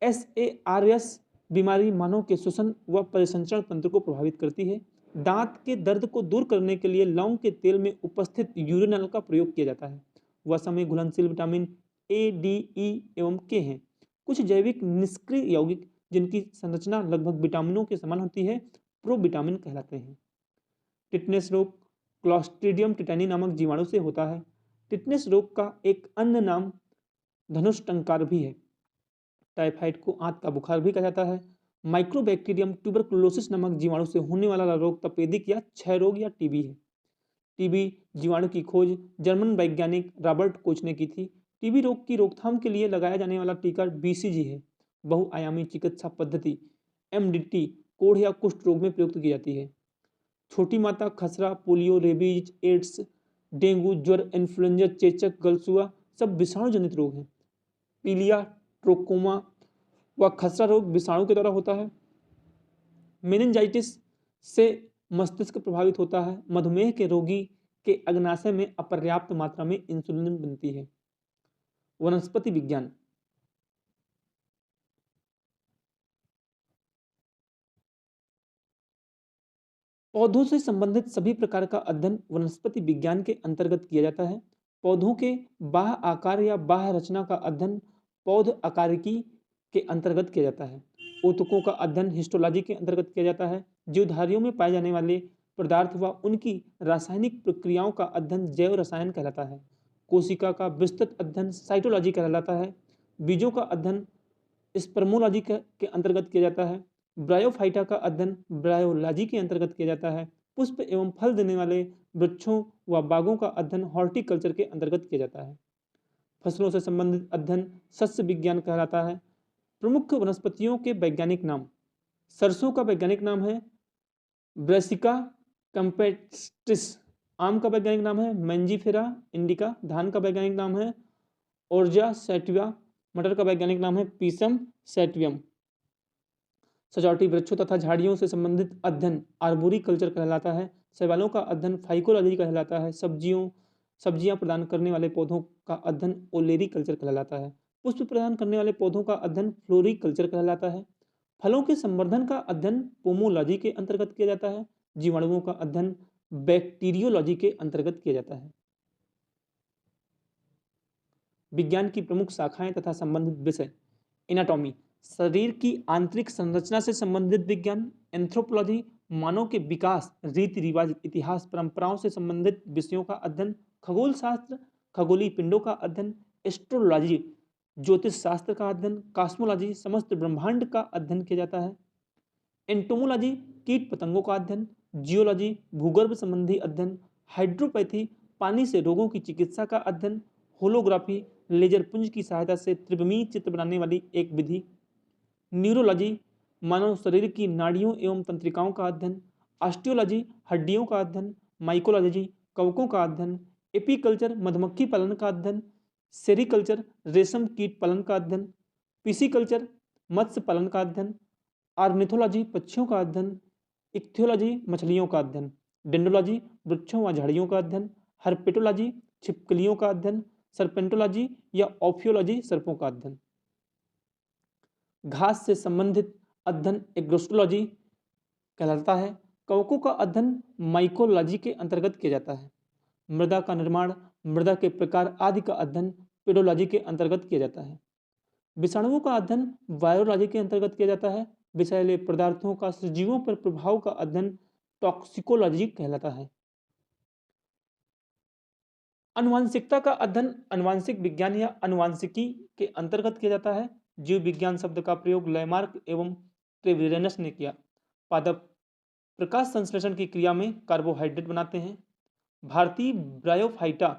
SARS बीमारी मानव के श्वसन व परिसंचरण तंत्र को प्रभावित करती है। दांत के दर्द को दूर करने के लिए लौंग के तेल में उपस्थित यूरिनल का प्रयोग किया जाता है। वसा में घुलनशील विटामिन A, D, E एवं K हैं। कुछ जैविक निष्क्रिय यौगिक जिनकी संरचना लगभग विटामिनों के समान होती है प्रोविटामिन कहलाते हैं। टिटनेस रोग क्लॉस्ट्रीडियम टिटानी नामक जीवाणु से होता है। टिटनेस रोग का एक अन्य नाम धनुष टंकार भी है। टाइफाइड को आंत का बुखार भी कहा जाता है। माइक्रोबैक्टीरियम ट्यूबरकुलोसिस नामक जीवाणु से होने वाला रोग तपेदिक या क्षय रोग या टीबी है। टीबी जीवाणु की खोज जर्मन वैज्ञानिक रॉबर्ट कोच ने की थी। टीबी रोग की रोकथाम के लिए लगाया जाने वाला टीका BCG है। बहुआयामी चिकित्सा पद्धति MDT कोढ़ या कुष्ठ रोग में प्रयुक्त की जाती है। छोटी माता खसरा पोलियो रेबीज एड्स डेंगू, ज्वर, इन्फ्लुएंजा, चेचक, गलसुआ सब विषाणु जनित रोग हैं। पीलिया, ट्रोकोमा व खसरा रोग विषाणु के द्वारा होता है। मेनिंजाइटिस से मस्तिष्क प्रभावित होता है। मधुमेह के रोगी के अग्नाशय में अपर्याप्त मात्रा में इंसुलिन बनती है। वनस्पति विज्ञान। पौधों से संबंधित सभी प्रकार का अध्ययन वनस्पति विज्ञान के अंतर्गत किया जाता है। पौधों के बाह्य आकार या बाह्य रचना का अध्ययन पौध आकारिकी के अंतर्गत किया जाता है। ऊतकों का अध्ययन हिस्टोलॉजी के अंतर्गत किया जाता है। जीवधारियों में पाए जाने वाले पदार्थ व उनकी रासायनिक प्रक्रियाओं का अध्ययन जैव रसायन कहलाता है। कोशिका का विस्तृत अध्ययन साइटोलॉजी कहलाता है। बीजों का अध्ययन स्पर्मोलॉजी के अंतर्गत किया जाता है। ब्रायोफाइटा का अध्ययन ब्रायोलॉजी के अंतर्गत किया जाता है। पुष्प एवं फल देने वाले वृक्षों व बागों का अध्ययन हॉर्टिकल्चर के अंतर्गत किया जाता है। फसलों से संबंधित अध्ययन सस्य विज्ञान कहलाता है। प्रमुख वनस्पतियों के वैज्ञानिक नाम। सरसों का वैज्ञानिक नाम है ब्रेसिका कैम्पेस्ट्रिस। आम का वैज्ञानिक नाम है मैंजीफेरा इंडिका। धान का वैज्ञानिक नाम है ओर्जा सैटिवा। मटर का वैज्ञानिक नाम है पीसम सैटिवम। सजावटी वृक्षों तथा झाड़ियों से संबंधित अध्ययन आर्बोरी कल्चर कहलाता है। शैवालों का अध्ययन फाइकोलॉजी कहलाता है। सब्जियां प्रदान करने वाले पौधों का अध्ययन ओलेरी कल्चर कहलाता है। पुष्प प्रदान करने वाले पौधों का अध्ययन फ्लोरी कल्चर कहलाता है। फलों के संवर्धन का अध्ययन पोमोलॉजी के अंतर्गत किया जाता है। जीवाणुओं का अध्ययन बैक्टीरियोलॉजी के अंतर्गत किया जाता है। विज्ञान की प्रमुख शाखाएं तथा संबंधित विषय। एनाटॉमी शरीर की आंतरिक संरचना से संबंधित विज्ञान। एंथ्रोपोलॉजी मानव के विकास, रीति रिवाज, इतिहास, परंपराओं से संबंधित विषयों का अध्ययन। खगोल शास्त्र खगोलीय पिंडों का अध्ययन। एस्ट्रोलॉजी ज्योतिष शास्त्र का अध्ययन। कॉस्मोलॉजी समस्त ब्रह्मांड का अध्ययन किया जाता है। एंटोमोलॉजी कीट पतंगों का अध्ययन। जियोलॉजी भूगर्भ संबंधी अध्ययन। हाइड्रोपैथी पानी से रोगों की चिकित्सा का अध्ययन। होलोग्राफी लेजर पुंज की सहायता से त्रिविमीय चित्र बनाने वाली एक विधि। न्यूरोलॉजी मानव शरीर की नाड़ियों एवं तंत्रिकाओं का अध्ययन। ऑस्टियोलॉजी हड्डियों का अध्ययन। माइकोलॉजी कवकों का अध्ययन। एपीकल्चर मधुमक्खी पालन का अध्ययन। सेरिकल्चर रेशम कीट पालन का अध्ययन। पिसिकल्चर मत्स्य पालन का अध्ययन। ऑर्निथोलॉजी पक्षियों का अध्ययन। इक्थियोलॉजी मछलियों का अध्ययन। डेंड्रोलॉजी वृक्षों व झाड़ियों का अध्ययन। हर्पेटोलॉजी छिपकलियों का अध्ययन। सर्पेंटोलॉजी या ऑफियोलॉजी सर्पों का अध्ययन। घास से संबंधित अध्ययन एग्रोस्टोलॉजी कहलाता है। कवकों का अध्ययन माइकोलॉजी के अंतर्गत किया जाता है। मृदा का निर्माण, मृदा के प्रकार आदि का अध्ययन पेडोलॉजी के अंतर्गत किया जाता है। विषाणुओं का अध्ययन वायरोलॉजी के अंतर्गत किया जाता है। विषैले पदार्थों का सजीवों पर प्रभाव का अध्ययन टॉक्सिकोलॉजी कहलाता है। अनुवांशिकता का अध्ययन अनुवांशिक विज्ञान या अनुवांशिकी के अंतर्गत किया जाता है। जीव विज्ञान शब्द का प्रयोग लैमार्क एवं ट्रेविरेनस ने किया। पादप प्रकाश संश्लेषण की क्रिया में कार्बोहाइड्रेट बनाते हैं। भारतीय ब्रायोफाइटा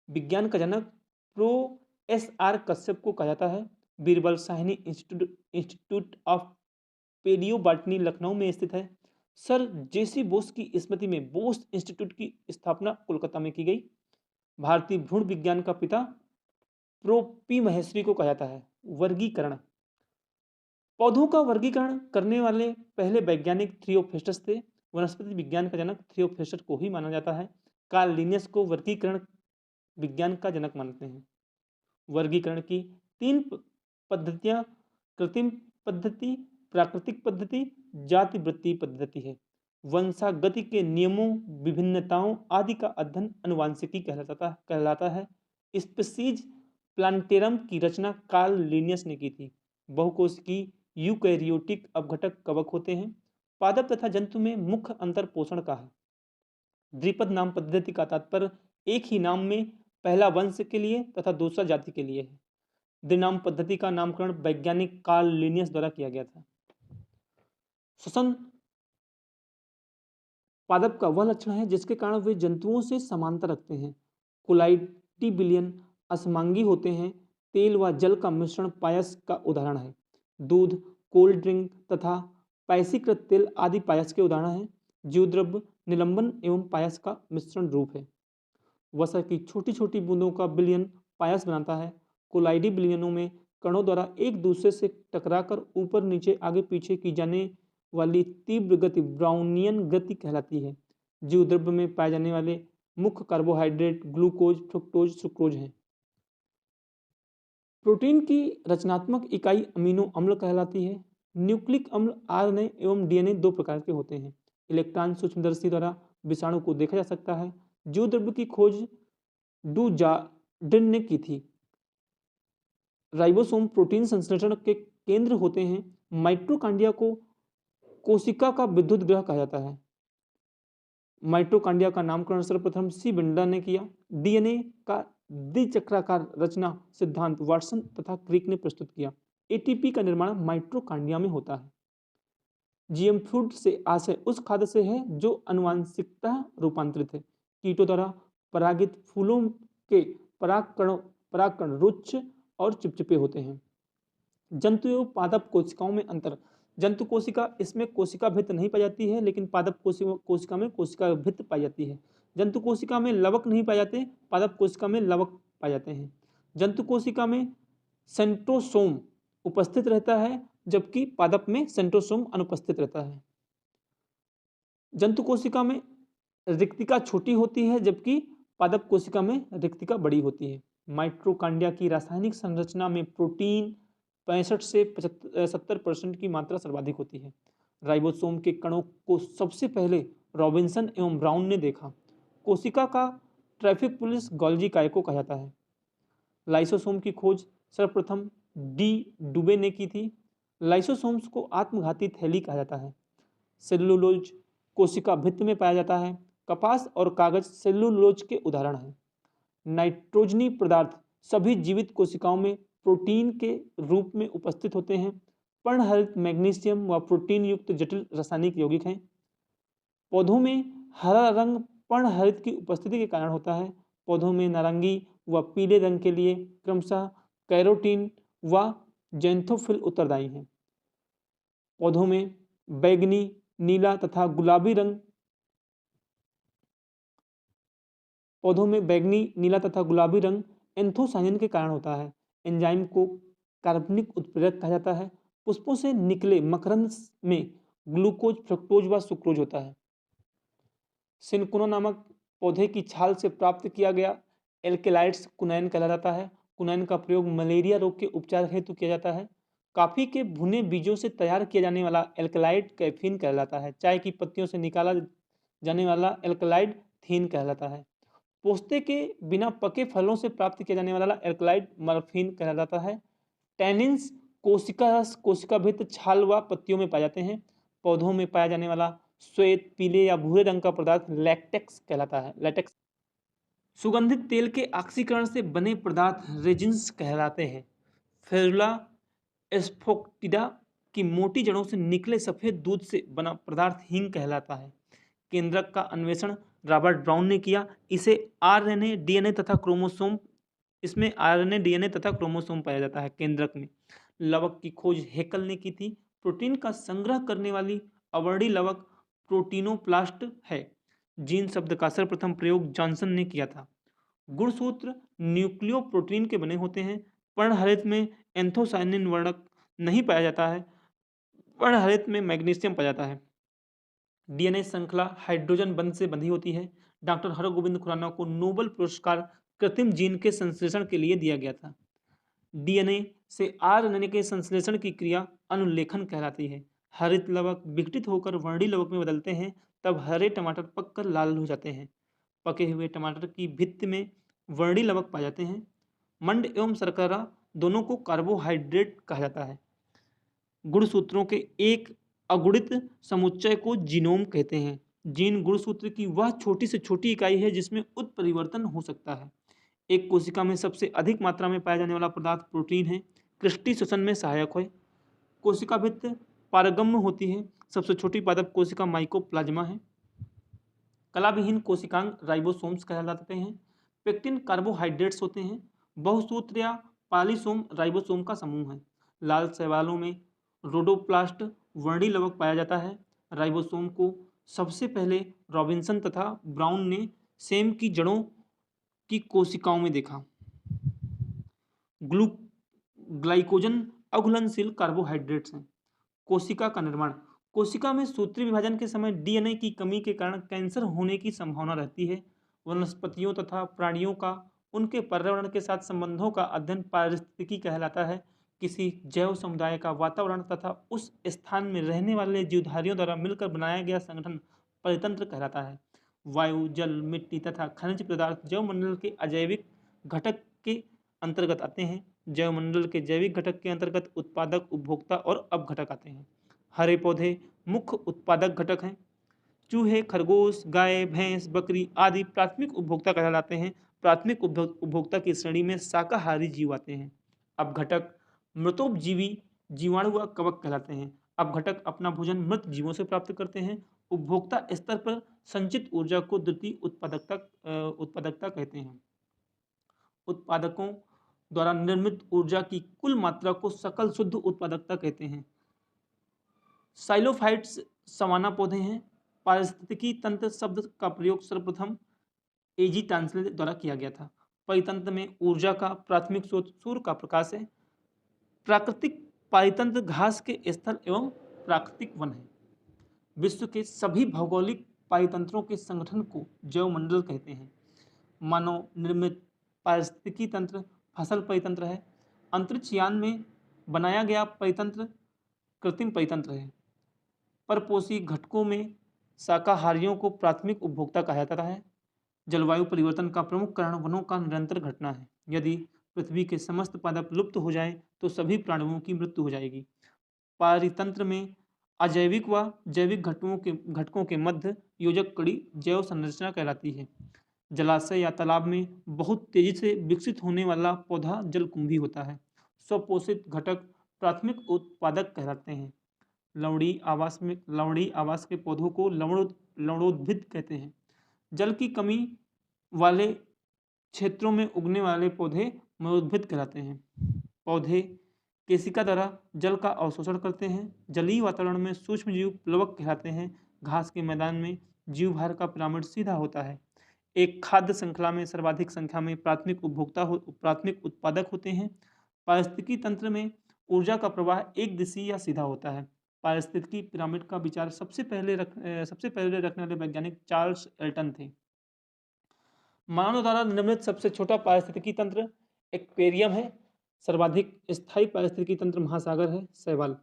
विज्ञान का जनक प्रो एस.आर. कश्यप को कहा जाता है। Birbal Sahni institute of palaeobotany Lucknow में स्थित है। सर जेसी बोस की स्मृति में बोस इंस्टीट्यूट की स्थापना कोलकाता में की गई। भारतीय भ्रूण विज्ञान का पिता प्रो पी महेश्वरी को कहा जाता है। वर्गीकरण पौधों का वर्गीकरण करने वाले पहले वैज्ञानिक थियोफिस्टस थे। वनस्पति विज्ञान का जनक थियोफिस्टस को ही माना जाता है। कार्ल लिनियस को वर्गीकरण विज्ञान का जनक मानते हैं। वर्गीकरण की 3 पद्धतियां कृत्रिम पद्धति, प्राकृतिक पद्धति, जातिवृत्तीय पद्धति है। वंशागति के नियमों, विभिन्नताओं आदि का अध्ययन अनुवांशिकी कहलाता है। स्पीशीज प्लांटेरम की रचना कार्ल लिनियस ने की थी। बहुकोशिकीय यूकैरियोटिक अपघटक कवक होते हैं। पादप तथा जंतु में मुख्य अंतर पोषण का है। द्विपद नाम पद्धति का तात्पर्य एक ही नाम में पहला वंश के लिए तथा दूसरा जाति के लिए है। द्विनाम पद्धति का नामकरण वैज्ञानिक कार्ल लिनियस द्वारा किया गया था। श्वसन पादप का वह लक्षण है जिसके कारण वे जंतुओं से समानता रखते हैं। कोलाइटिबिलियन असमांगी होते हैं। तेल व जल का मिश्रण पायस का उदाहरण है। दूध, कोल्ड ड्रिंक तथा पायसीकृत तेल आदि पायस के उदाहरण हैं। जीवद्रव्य निलंबन एवं पायस का मिश्रण रूप है। वसा की छोटी छोटी बूंदों का बिलियन पायस बनाता है। कोलाइडी बिलियनों में कणों द्वारा एक दूसरे से टकराकर ऊपर नीचे आगे पीछे की जाने वाली तीव्र गति ब्राउनियन गति कहलाती है। जीव द्रव्य में पाए जाने वाले मुख्य कार्बोहाइड्रेट ग्लूकोज, फ्रुक्टोज, सुक्रोज हैं। प्रोटीन की रचनात्मक इकाई अमीनो अम्ल कहलाती है। न्यूक्लिक अम्ल आरएनए एवं डीएनए दो प्रकार के होते हैं। इलेक्ट्रॉन सूक्ष्मदर्शी द्वारा विषाणु को देखा जा सकता है। जीव द्रव्य की खोज डू जार्डिन ने की थी। राइबोसोम प्रोटीन संश्लेषण के केंद्र होते हैं। माइटोकांड्रिया को कोशिका का विद्युत गृह कहा जाता है। माइटोकांड्रिया का नामकरण सर्वप्रथम सी बिंडा ने किया। डीएनए का द्विचक्राकार रचना सिद्धांत वाटसन तथा क्रिक ने प्रस्तुत किया। एटीपी का निर्माण माइटोकांड्रिया में होता है। जीएम फूड से आशय उस खाद्य से है जो अनुवांशिकतः रूपांतरित है। कीटों द्वारा परागित फूलों के परागकण रुक्ष और चिपचिपे होते हैं। जंतु एवं पादप कोशिकाओं में अंतर। जंतु कोशिका, इसमें कोशिका भित्त नहीं पाई जाती है, लेकिन पादप कोशिका में कोशिका भित्त पाई जाती है। जंतु कोशिका में लवक नहीं पाए जाते, पादप कोशिका में लवक पाए जाते हैं। जंतु कोशिका में सेंट्रोसोम उपस्थित रहता है, जबकि पादप में सेंट्रोसोम अनुपस्थित रहता है। जंतु कोशिका में रिक्तिका छोटी होती है, जबकि पादप कोशिका में रिक्तिका बड़ी होती है। माइटोकांड्रिया की रासायनिक संरचना में प्रोटीन 65 से 70% की मात्रा सर्वाधिक होती है। राइबोसोम के कणों को सबसे पहले रॉबिन्सन एवं ब्राउन ने देखा। कोशिका का ट्रैफिक पुलिस गोल्जी काय को कहा जाता है। लाइसोसोम की खोज सर्वप्रथम डी डुबे ने की थी। लाइसोसोम्स को आत्मघाती थैली कहा जाता है। सेलुलोज कोशिका भित्त में पाया जाता है। कपास और कागज सेलुलोज के उदाहरण हैं। नाइट्रोजनी पदार्थ सभी जीवित कोशिकाओं में प्रोटीन के रूप में उपस्थित होते हैं। पर्णहरित मैग्नीशियम व प्रोटीन युक्त जटिल रासायनिक यौगिक हैं। पौधों में हरा रंग पर्णहरित की उपस्थिति के कारण होता है। पौधों में नारंगी व पीले रंग के लिए क्रमशः कैरोटीन व जेंथोफिल उत्तरदायी हैं। पौधों में बैंगनी, नीला तथा गुलाबी रंग एंथोसायनिन के कारण होता है। एंजाइम को कार्बनिक उत्प्रेरक कहा जाता है। पुष्पों से निकले मकरंद में ग्लूकोज, फ्रुक्टोज व सुक्रोज होता है। सिनकोना नामक पौधे की छाल से प्राप्त किया गया एल्केलाइड्स कुनैन कहलाता है। कुनैन का प्रयोग मलेरिया रोग के उपचार हेतु किया जाता है। कॉफी के भुने बीजों से तैयार किया जाने वाला एल्कलाइड कैफीन कहलाता है। चाय की पत्तियों से निकाला जाने वाला एल्कलाइड थीन कहलाता है। पोस्ते के बिना पके फलों से प्राप्त किया जाने वाला एल्कलाइड मॉर्फिन कहलाता है। टैनिन्स कोशिका रस, कोशिका भित्त, छाल व पत्तियों में पाए जाते हैं। पौधों में पाया जाने वाला श्वेत, पीले या भूरे रंग का पदार्थ लैटेक्स कहलाता है। लैटेक्स सुगंधित तेल के ऑक्सीकरण से बने पदार्थ रेजिन्स कहलाते हैं। फेरुला एस्फोक्टिडा की मोटी जड़ों से निकले सफेद दूध से बना पदार्थ हींग कहलाता है। केंद्रक का अन्वेषण रॉबर्ट ब्राउन ने किया। इसमें आरएनए, डीएनए तथा क्रोमोसोम पाया जाता है। केंद्रक में लवक की खोज हेकल ने की थी। प्रोटीन का संग्रह करने वाली अवर्णी लवक प्रोटीनोप्लास्ट है। जीन शब्द का सर्वप्रथम प्रयोग जॉनसन ने किया था। गुणसूत्र न्यूक्लियोप्रोटीन के बने होते हैं। पर्णहरित में एंथोसायनिन वर्णक नहीं पाया जाता है। पर्णहरित में मैग्नीशियम पाया जाता है। डीएनए श्रृंखला हाइड्रोजन बंध से बंधी होती है। डॉक्टर हरगोविंद खुराना को नोबेल पुरस्कार कृत्रिम जीन के संश्लेषण के लिए दिया गया था। डीएनए से आरएनए के संश्लेषण की क्रिया अनुलेखन कहलाती है। हरित लवक विघटित होकर वर्णी लवक में बदलते हैं, तब हरे टमाटर पककर लाल हो जाते हैं। पके हुए टमाटर की भित्त में वर्णी लवक पाए जाते हैं। मंड एवं शर्करा दोनों को कार्बोहाइड्रेट कहा जाता है। गुणसूत्रों के एक अगुणित समुच्चय को जीनोम कहते हैं। जीन गुणसूत्र की वह छोटी से छोटी इकाई है जिसमें उत्परिवर्तन हो सकता है। एक कोशिका में सबसे अधिक मात्रा में पाया जाने वाला पदार्थ प्रोटीन है। क्रिस्टी श्वसन में सहायक है। कोशिका भित्त पारगम्य होती है। सबसे छोटी पादप कोशिका माइकोप्लाज्मा है। कलाविहीन कोशिकांग राइबोसोम्स कहलाते हैं। पेक्टिन कार्बोहाइड्रेट्स होते हैं। बहुसूत्र या पॉलीसोम राइबोसोम का समूह है। लाल शैवालों में रोडोप्लास्ट वर्णी लवक पाया जाता है। राइबोसोम को सबसे पहले रॉबिन्सन तथा ब्राउन ने सेम की जड़ों की कोशिकाओं में देखा। ग्लाइकोजन अघुलनशील कार्बोहाइड्रेट्स हैं। कोशिका का निर्माण। कोशिका में सूत्रीय विभाजन के समय डीएनए की कमी के कारण कैंसर होने की संभावना रहती है। वनस्पतियों तथा प्राणियों का उनके पर्यावरण के साथ संबंधों का अध्ययन पारिस्थितिकी कहलाता है। किसी जैव समुदाय का वातावरण तथा उस स्थान में रहने वाले जीवधारियों द्वारा मिलकर बनाया गया संगठन परितंत्र कहलाता है। वायु, जल, मिट्टी तथा खनिज पदार्थ जैवमंडल के अजैविक घटक के अंतर्गत आते हैं। जैवमंडल के जैविक घटक के अंतर्गत उत्पादक, उपभोक्ता और अपघटक आते हैं। हरे पौधे मुख्य उत्पादक घटक हैं। चूहे, खरगोश, गाय, भैंस, बकरी आदि प्राथमिक उपभोक्ता कहलाते हैं। प्राथमिक उपभोक्ता की श्रेणी में शाकाहारी जीव आते हैं। अपघटक मृतोपजीवी जीवाणु व कवक कहलाते हैं। अपघटक अपना भोजन मृत जीवों से प्राप्त करते हैं। उपभोक्ता स्तर पर संचित ऊर्जा को द्वितीय उत्पादकता कहते हैं। उत्पादकों द्वारा निर्मित ऊर्जा की कुल मात्रा को सकल शुद्ध उत्पादकता कहते हैं। साइलोफाइट्स सवाना पौधे हैं। पारिस्थितिकी तंत्र शब्द का प्रयोग सर्वप्रथम एजी टांसले द्वारा किया गया था। परितंत्र में ऊर्जा का प्राथमिक स्रोत सूर्य का प्रकाश है। प्राकृतिक पारितंत्र घास के स्थल एवं प्राकृतिक वन है। विश्व के सभी भौगोलिक पारितंत्रों के संगठन को जैवमंडल कहते हैं। मानव निर्मित पारिस्थितिकी तंत्र फसल परितंत्र है। अंतरिक्ष यान में बनाया गया परितंत्र कृत्रिम परितंत्र है। परपोषी घटकों में शाकाहारियों को प्राथमिक उपभोक्ता कहा जाता है। जलवायु परिवर्तन का प्रमुख कारण वनों का निरंतर घटना है। यदि पृथ्वी के समस्त पादप लुप्त हो जाएं तो सभी प्राणियों की मृत्यु हो जाएगी। पारितंत्र में अजैविक व जैविक घटकों के मध्य योजक कड़ी जैव संरचना कहलाती है। जलाशय या तालाब में बहुत तेजी से विकसित होने वाला पौधा जलकुंभी होता है। स्वपोषित घटक प्राथमिक उत्पादक कहलाते हैं। लवणी आवास के पौधों को लवणोद्भिद कहते हैं। जल की कमी वाले क्षेत्रों में उगने वाले पौधे मयोद्भिद कहलाते हैं। पौधे केशिका द्वारा जल का अवशोषण करते हैं। जलीय वातावरण में सूक्ष्म जीव प्लवक कहलाते हैं। घास के मैदान में जीवभार का पिरामिड सीधा होता है। एक खाद्य श्रृंखला में सर्वाधिक संख्या में प्राथमिक उत्पादक होते हैं। पारिस्थितिकी तंत्र में ऊर्जा का प्रवाह एक दिशीय या सीधा होता है। पारिस्थितिकी पिरामिड का विचार सबसे पहले रखने वाले वैज्ञानिक चार्ल्स एल्टन थे। मानव द्वारा निर्मित सबसे छोटा पारिस्थितिकी तंत्र एक्वेरियम है। सर्वाधिक स्थायी पारिस्थितिकी तंत्र महासागर है, शैवाल।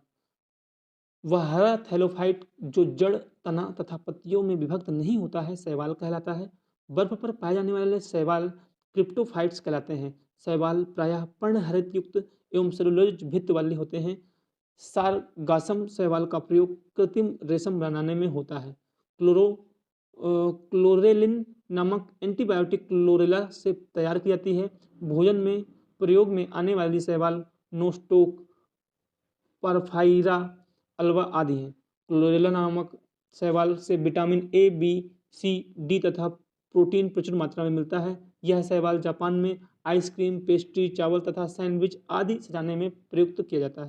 वह हरा थैलोफाइट जो जड़, तना तथा पत्तियों में विभक्त नहीं होता है, शैवाल कहलाता है। बर्फ पर पाए जाने वाले शैवाल क्रिप्टोफाइट्स कहलाते हैं। शैवाल प्रायः पर्णहरित युक्त एवं सेलुलोज भित्त वाले होते हैं। सारगासम शैवाल का प्रयोग कृत्रिम रेशम बनाने में होता है। क्लोरेलिन नामक एंटीबायोटिक क्लोरेला से तैयार की जाती है। भोजन में प्रयोग में आने वाली शैवाल नोस्टोक, परफाइरा, अल्वा आदि हैं। क्लोरेला नामक शैवाल से vitamin A, B, C, D तथा प्रोटीन प्रचुर मात्रा में मिलता है। यह शैवाल जापान में आइसक्रीम, पेस्ट्री, चावल तथा सैंडविच आदि सजाने में प्रयुक्त किया जाता है।